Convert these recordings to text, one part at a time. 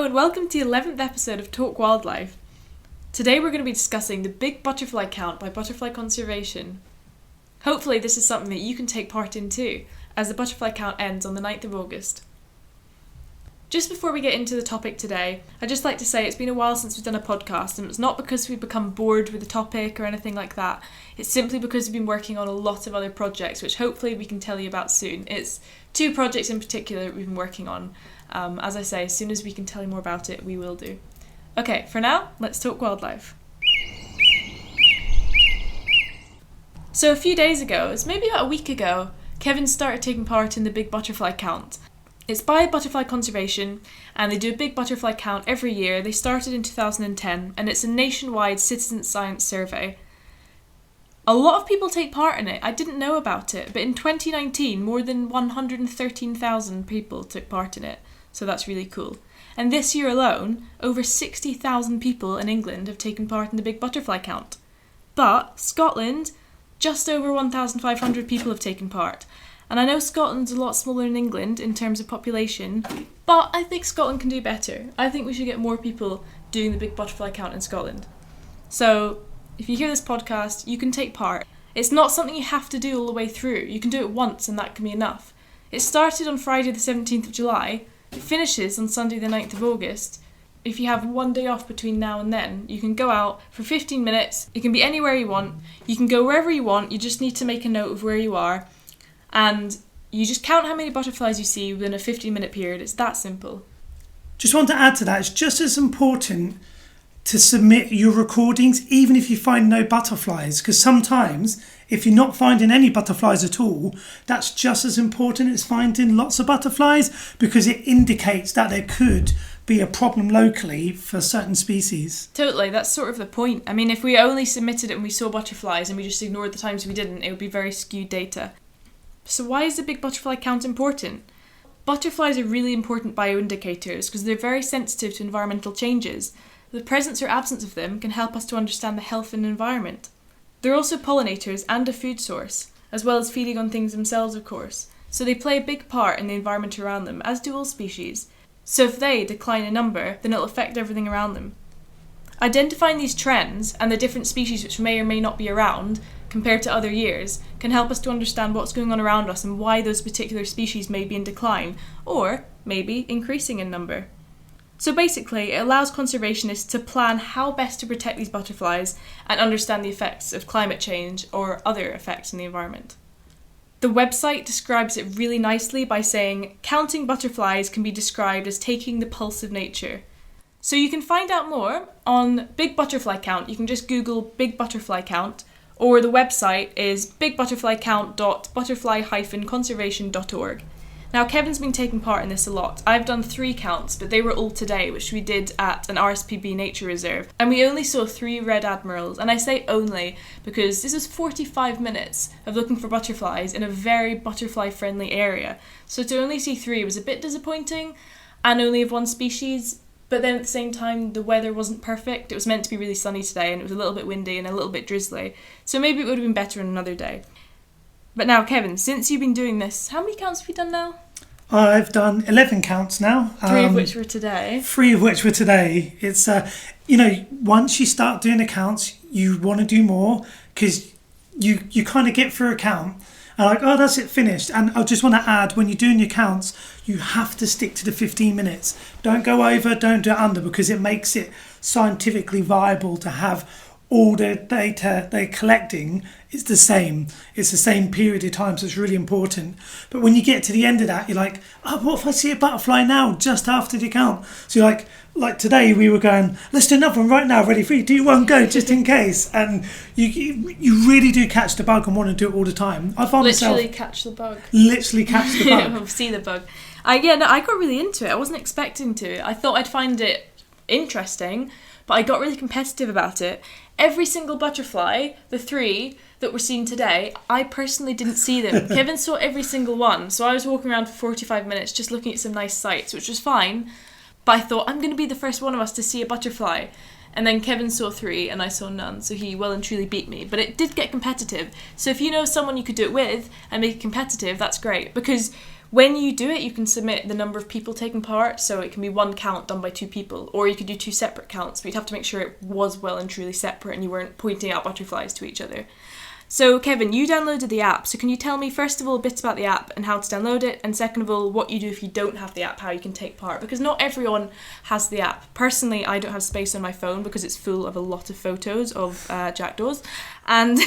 and welcome to the 11th episode of Talk Wildlife. Today we're going to be discussing the Big Butterfly Count by Butterfly Conservation. Hopefully this is something that you can take part in too, as the butterfly count ends on the 9th of August. Just before we get into the topic today, I'd just like to say it's been a while since we've done a podcast, and it's not because we've become bored with the topic or anything like that. It's simply because we've been working on a lot of other projects, which hopefully we can tell you about soon. It's 2 projects in particular that we've been working on. As I say, as soon as we can tell you more about it, we will do. Okay, for now, let's talk wildlife. So a few days ago, it's maybe about a week ago, Kevin started taking part in the Big Butterfly Count. It's by Butterfly Conservation, and they do a big butterfly count every year. They started in 2010, and it's a nationwide citizen science survey. A lot of people take part in it. I didn't know about it, but in 2019, more than 113,000 people took part in it, so that's really cool. And this year alone, over 60,000 people in England have taken part in the Big Butterfly Count. But Scotland, just over 1,500 people have taken part. And I know Scotland's a lot smaller than England in terms of population, but I think Scotland can do better. I think we should get more people doing the Big Butterfly Count in Scotland. So, if you hear this podcast, you can take part. It's not something you have to do all the way through. You can do it once and that can be enough. It started on Friday the 17th of July. It finishes on Sunday the 9th of August. If you have one day off between now and then, you can go out for 15 minutes. It can be anywhere you want. You can go wherever you want. You just need to make a note of where you are. And you just count how many butterflies you see within a 15-minute period. It's that simple. Just want to add to that, it's just as important to submit your recordings even if you find no butterflies, because sometimes if you're not finding any butterflies at all, that's just as important as finding lots of butterflies, because it indicates that there could be a problem locally for certain species. Totally, that's sort of the point. I mean, if we only submitted it and we saw butterflies and we just ignored the times we didn't, it would be very skewed data. So why is the Big Butterfly Count important? Butterflies are really important bioindicators because they're very sensitive to environmental changes. The presence or absence of them can help us to understand the health of an environment. They're also pollinators and a food source, as well as feeding on things themselves, of course. So they play a big part in the environment around them, as do all species. So if they decline in number, then it'll affect everything around them. Identifying these trends and the different species which may or may not be around compared to other years can help us to understand what's going on around us and why those particular species may be in decline or maybe increasing in number. So basically, it allows conservationists to plan how best to protect these butterflies and understand the effects of climate change or other effects in the environment. The website describes it really nicely by saying, counting butterflies can be described as taking the pulse of nature. So you can find out more on Big Butterfly Count. You can just Google Big Butterfly Count, or the website is bigbutterflycount.butterfly-conservation.org. Now, Kevin's been taking part in this a lot. I've done 3 counts, but they were all today, which we did at an RSPB nature reserve. And we only saw 3 red admirals. And I say only because this is 45 minutes of looking for butterflies in a very butterfly-friendly area. So to only see 3 was a bit disappointing, and only of one species. But then at the same time, the weather wasn't perfect. It was meant to be really sunny today, and it was a little bit windy and a little bit drizzly. So maybe it would have been better on another day. But now, Kevin, since you've been doing this, how many counts have you done now? I've done 11 counts now. 3 of which were today. 3 of which were today. It's, once you start doing the counts, you want to do more, because you kind of get through a count and like, oh, that's it, finished. And I just want to add, when you're doing your counts, you have to stick to the 15 minutes. Don't go over, don't do it under, because it makes it scientifically viable to have all the data they're collecting is the same. It's the same period of time, so it's really important. But when you get to the end of that, you're like, oh, what if I see a butterfly now, just after the count? So you're like today we were going, let's do another one right now, ready, 3, 2, 1, go, just in case. And you really do catch the bug and want to do it all the time. I found Literally catch the bug. Literally catch the bug. See the bug. I got really into it. I wasn't expecting to. I thought I'd find it interesting, but I got really competitive about it. Every single butterfly, the 3 that were seen today, I personally didn't see them. Kevin saw every single one, so I was walking around for 45 minutes just looking at some nice sights, which was fine, but I thought, I'm going to be the first one of us to see a butterfly. And then Kevin saw 3 and I saw none, so he well and truly beat me. But it did get competitive, so if you know someone you could do it with and make it competitive, that's great, because When you do it, you can submit the number of people taking part, so it can be one count done by 2 people, or you could do 2 separate counts, but you'd have to make sure it was well and truly separate and you weren't pointing out butterflies to each other. So, Kevin, you downloaded the app, so can you tell me, first of all, a bit about the app and how to download it, and second of all, what you do if you don't have the app, how you can take part? Because not everyone has the app. Personally, I don't have space on my phone because it's full of a lot of photos of jackdaws, and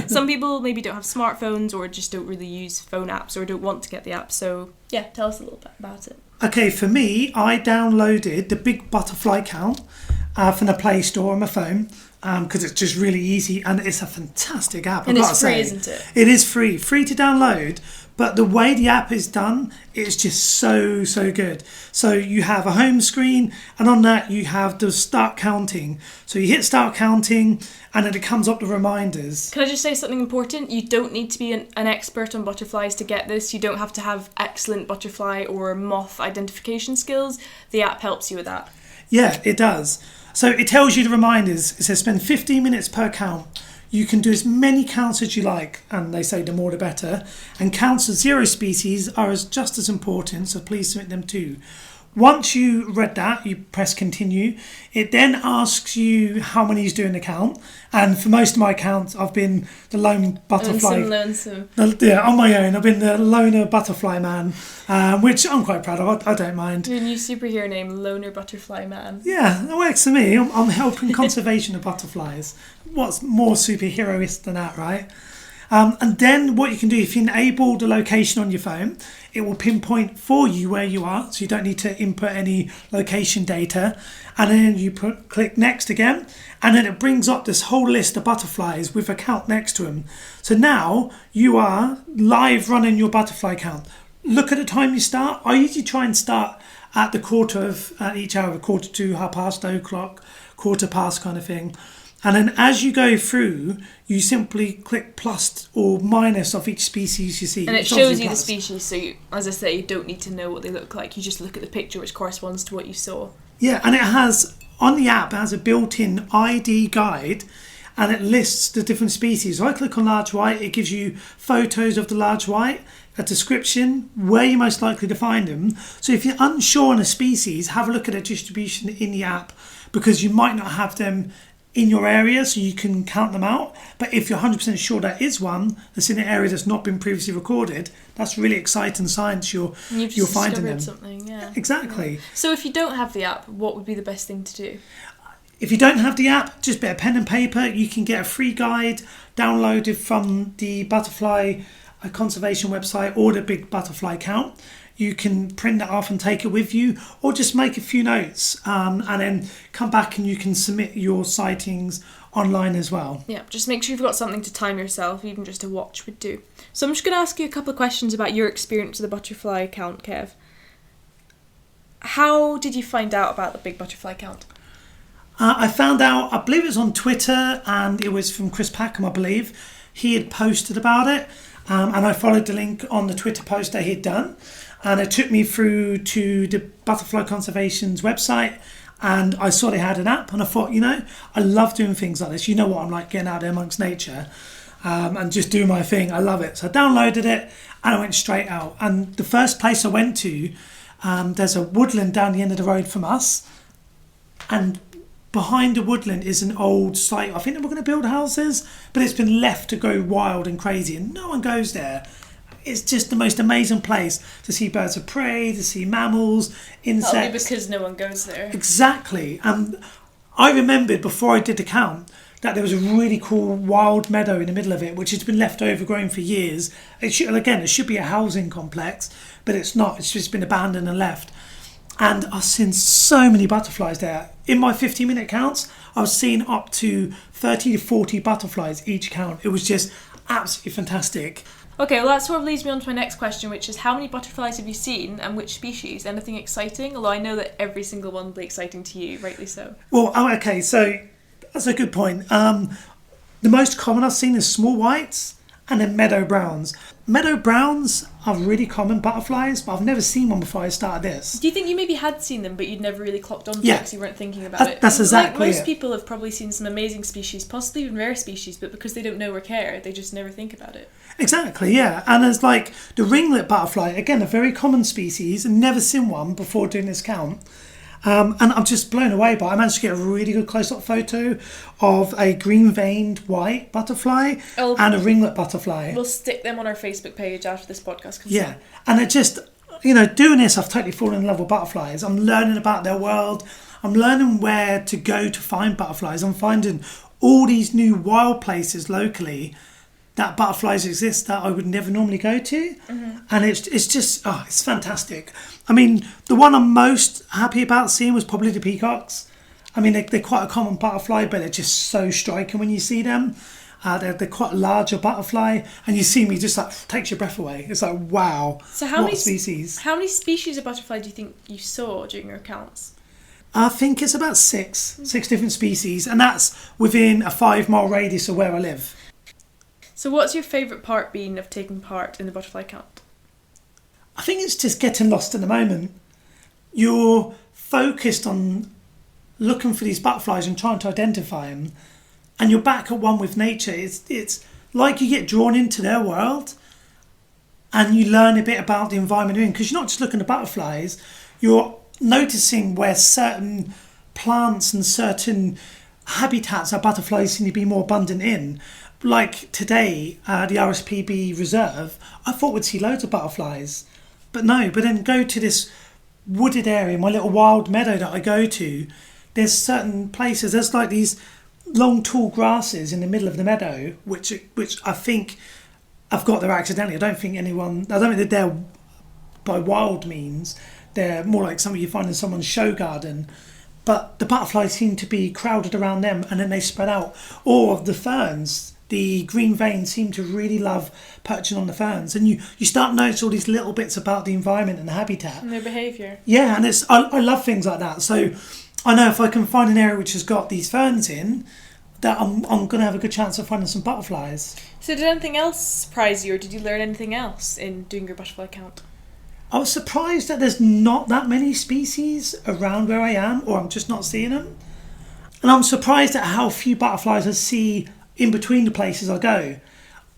some people maybe don't have smartphones or just don't really use phone apps or don't want to get the app, so yeah, tell us a little bit about it. Okay, for me, I downloaded the Big Butterfly Count from the Play Store on my phone because it's just really easy and it's a fantastic app. And it's free, isn't it? It is free to download, but the way the app is done, it's just so good. So you have a home screen, and on that you have the start counting. So you hit start counting, and then it comes up the reminders. Can I just say something important? You don't need to be an expert on butterflies to get this. You don't have to have excellent butterfly or moth identification skills. The app helps you with that. Yeah, it does. So it tells you the reminders. It says spend 15 minutes per count. You can do as many counts as you like, and they say the more the better. And counts of 0 species are just as important, so please submit them too. Once you read that, you press continue. It then asks you how many is doing the count. And for most of my counts, I've been the lone butterfly. Lonesome. Yeah, on my own. I've been the loner butterfly man, which I'm quite proud of. I don't mind. Your new superhero name, Loner Butterfly Man. Yeah, that works for me. I'm helping conservation of butterflies. What's more superheroist than that, right? And then what you can do, if you enable the location on your phone, it will pinpoint for you where you are, so you don't need to input any location data. And then you click next again, and then it brings up this whole list of butterflies with a count next to them. So now you are live running your butterfly count. Look at the time you start. I usually try and start at the quarter of each hour, 1:45, o'clock, 1:15 kind of thing. And then as you go through, you simply click plus or minus of each species you see. And it shows you the species, so you, as I say, you don't need to know what they look like. You just look at the picture which corresponds to what you saw. Yeah, and it has, on the app, it has a built-in ID guide, and it lists the different species. So I click on large white, it gives you photos of the large white, a description, where you're most likely to find them. So if you're unsure on a species, have a look at the distribution in the app, because you might not have them in your area, so you can count them out. But if you're 100% sure there is one that's in an area that's not been previously recorded, that's really exciting science. You're finding them. Something, yeah. Exactly. Yeah. So if you don't have the app, what would be the best thing to do? If you don't have the app, just a bit of pen and paper. You can get a free guide downloaded from the Butterfly Conservation website or the Big Butterfly Count. You can print that off and take it with you, or just make a few notes and then come back and you can submit your sightings online as well. Yeah, just make sure you've got something to time yourself, even just a watch would do. So I'm just going to ask you a couple of questions about your experience with the butterfly count, Kev. How did you find out about the Big Butterfly Count? I found out, I believe it was on Twitter, and it was from Chris Packham, I believe. He had posted about it, and I followed the link on the Twitter post that he'd done. And it took me through to the Butterfly Conservation's website, and I saw they had an app, and I thought, I love doing things like this. You know what I'm like, getting out there amongst nature and just doing my thing. I love it. So I downloaded it and I went straight out. And the first place I went to, there's a woodland down the end of the road from us, and behind the woodland is an old site. I think they were going to build houses, but it's been left to go wild and crazy, and no one goes there. It's just the most amazing place to see birds of prey, to see mammals, insects. That'll be because no one goes there. Exactly. And I remembered before I did the count that there was a really cool wild meadow in the middle of it, which has been left overgrown for years. It should be a housing complex, but it's not. It's just been abandoned and left. And I've seen so many butterflies there. In my 15-minute counts, I've seen up to 30 to 40 butterflies each count. It was just absolutely fantastic. Okay, well that sort of leads me on to my next question, which is how many butterflies have you seen and which species? Anything exciting? Although I know that every single one will be exciting to you, rightly so. Well, okay, so that's a good point. The most common I've seen is small whites, and then meadow browns. Meadow browns are really common butterflies, but I've never seen one before I started this. Do you think you maybe had seen them, but you'd never really clocked on to it Yeah. because you weren't thinking about it? That's exactly Like most it. people have probably seen some amazing species, possibly even rare species, but because they don't know or care, they just never think about it. Exactly, yeah. And there's like the ringlet butterfly, again, a very common species, and never seen one before doing this count. And I'm just blown away by it. I managed to get a really good close-up photo of a green-veined white butterfly Oh. and a ringlet butterfly. We'll stick them on our Facebook page after this podcast comes Yeah, out. and it just, you know, doing this, I've totally fallen in love with butterflies. I'm learning about their world. I'm learning where to go to find butterflies. I'm finding all these new wild places locally that butterflies exist that I would never normally go to. And it's just, it's fantastic. I mean, the one I'm most happy about seeing was probably the peacocks. I mean, they're quite a common butterfly, but they're just so striking when you see them. They're quite a larger butterfly, and you see me just like takes your breath away. It's like, wow, So how what many a species. How many species of butterfly do you think you saw during your counts? I think it's about six different species, and that's within a 5-mile radius of where I live. So what's your favourite part been of taking part in the butterfly count? I think it's just getting lost in the moment. You're focused on looking for these butterflies and trying to identify them, and you're back at one with nature. It's like you get drawn into their world, and you learn a bit about the environment you're in, because you're not just looking at butterflies, you're noticing where certain plants and certain habitats that butterflies seem to be more abundant in. Like today, the RSPB Reserve, I thought we'd see loads of butterflies, but no. But then go to this wooded area, my little wild meadow that I go to, there's certain places, there's like these long tall grasses in the middle of the meadow, which I think I've got there accidentally. I don't think that they're by wild means. They're more like something you find in someone's show garden. But the butterflies seem to be crowded around them, and then they spread out. Or the ferns, the green veins seem to really love perching on the ferns. And you start noticing all these little bits about the environment and the habitat. And their behaviour. Yeah, and I love things like that. So I know if I can find an area which has got these ferns in, that I'm going to have a good chance of finding some butterflies. So did anything else surprise you, or did you learn anything else in doing your butterfly count? I was surprised that there's not that many species around where I am, or I'm just not seeing them. And I'm surprised at how few butterflies I see in between the places I go.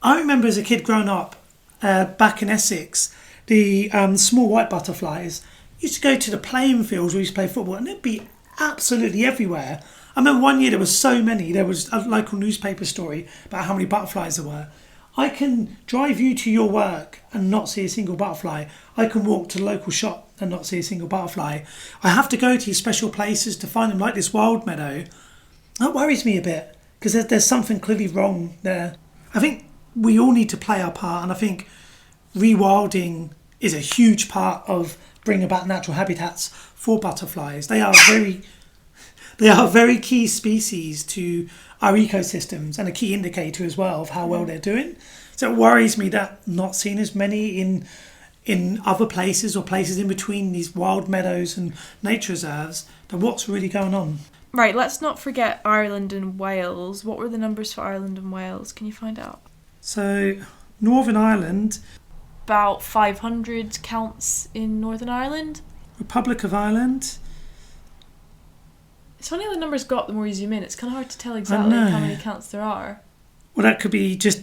I remember as a kid growing up, back in Essex, the small white butterflies used to go to the playing fields where we used to play football, and they'd be absolutely everywhere. I remember one year there was so many. There was a local newspaper story about how many butterflies there were. I can drive you to your work and not see a single butterfly. I can walk to the local shop and not see a single butterfly. I have to go to these special places to find them, like this wild meadow. That worries me a bit, because there's something clearly wrong there. I think we all need to play our part, and I think rewilding is a huge part of bringing about natural habitats for butterflies. They are very key species to our ecosystems, and a key indicator as well of how well they're doing. So it worries me that not seeing as many in other places, or places in between these wild meadows and nature reserves, that what's really going on. Right, let's not forget Ireland and Wales. What were the numbers for Ireland and Wales? Can you find out? So Northern Ireland, About 500 counts in Northern Ireland. Republic of Ireland, It's funny how the numbers go up the more you zoom in. It's kind of hard to tell exactly how many counts there are. well, that could be just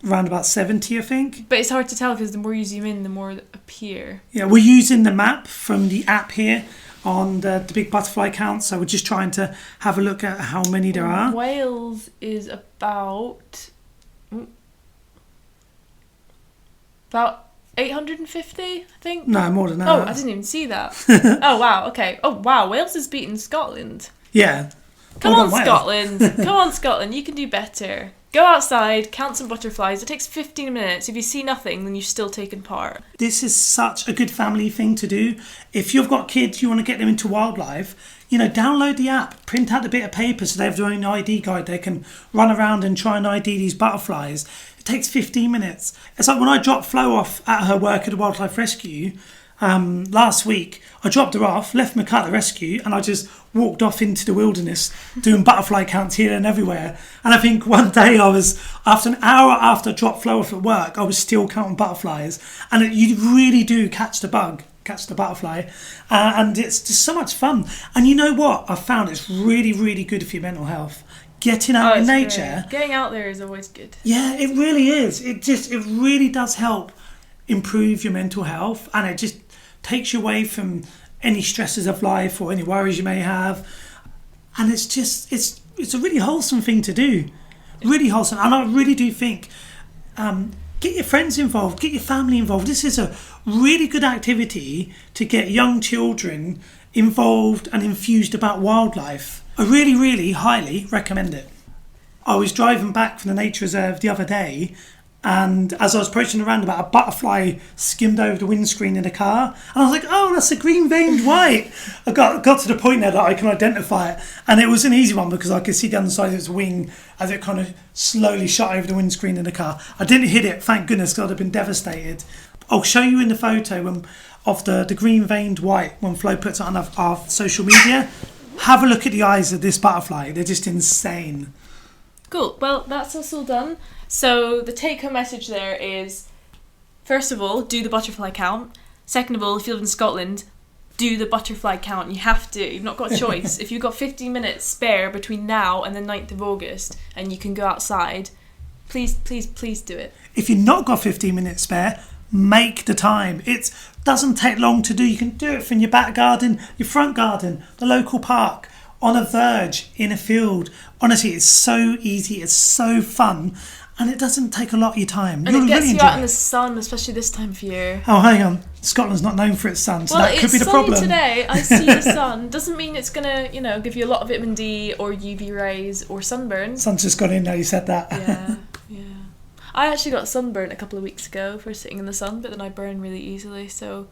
around about 70, I think. But it's hard to tell because the more you zoom in, the more that appear. Yeah, we're using the map from the app here on the Big Butterfly Count, so we're just trying to have a look at how many there are. Wales is about 850, I think. No, more than that. Oh, I didn't even see that. Oh, wow, okay. Oh, wow, Wales has beaten Scotland. Yeah. Come Well on, done, Wales. Scotland. Come on, Scotland. You can do better. Go outside, count some butterflies. It takes 15 minutes. If you see nothing, then you've still taken part. This is such a good family thing to do. If you've got kids, you want to get them into wildlife, download the app, print out a bit of paper so they have their own ID guide. They can run around and try and ID these butterflies. It takes 15 minutes. It's like when I drop Flo off at her work at the Wildlife Rescue, last week, I dropped her off, left my cat at the rescue, and I just walked off into the wilderness doing butterfly counts here and everywhere. And I think one day after an hour after I dropped Flo off at work, I was still counting butterflies. And you really do catch the butterfly. And it's just so much fun. And you know what? I found it's really, really good for your mental health. Getting out in nature. Great. Getting out there is always good. Yeah, it really is. It really does help improve your mental health, and it just takes you away from any stresses of life or any worries you may have. And it's a really wholesome thing to do. Really wholesome. And I really do think get your friends involved, get your family involved. This is a really good activity to get young children involved and infused about wildlife. I really, really highly recommend it. I was driving back from the nature reserve the other day, and as I was approaching the roundabout, a butterfly skimmed over the windscreen in the car, and I was like, oh, that's a green-veined white. I got to the point there that I can identify it, and it was an easy one because I could see the underside of its wing as it kind of slowly shot over the windscreen in the car. I didn't hit it, thank goodness, because I'd have been devastated. I'll show you in the photo of the green-veined white when Flo puts it on our social media. Have a look at the eyes of this butterfly. They're just insane. Cool. Well, that's us all done. So the take-home message there is, first of all, do the butterfly count. Second of all, if you live in Scotland, do the butterfly count. You have to. You've not got a choice. If you've got 15 minutes spare between now and the 9th of August and you can go outside, please, please, please do it. If you've not got 15 minutes spare, make the time. It doesn't take long to do. You can do it from your back garden, your front garden, the local park, on a verge, in a field. Honestly, it's so easy, it's so fun, and it doesn't take a lot of your time. And it gets you out in the sun, especially this time of year. Oh, hang on. Scotland's not known for its sun, so that could be the problem. Well, it's sunny today. I see the sun. Doesn't mean it's going to, give you a lot of vitamin D or UV rays or sunburn. Sun's just gone in now you said that. Yeah. I actually got sunburnt a couple of weeks ago for sitting in the sun, but then I burn really easily. So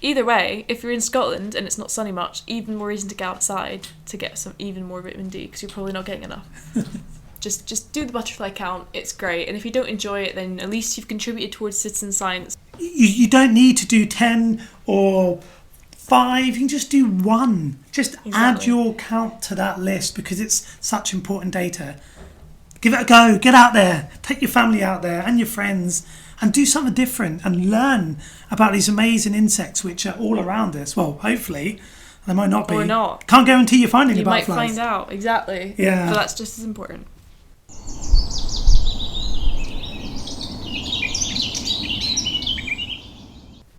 either way, if you're in Scotland and it's not sunny much, even more reason to get outside to get some even more vitamin D, because you're probably not getting enough. Just do the butterfly count. It's great. And if you don't enjoy it, then at least you've contributed towards citizen science. You don't need to do 10 or 5. You can just do 1. Just add your count to that list because it's such important data. Give it a go. Get out there. Take your family out there and your friends and do something different and learn about these amazing insects which are all around us. Well, hopefully. They might not be. Or not. Can't guarantee you find any butterflies. You might find out. Exactly. Yeah. So that's just as important.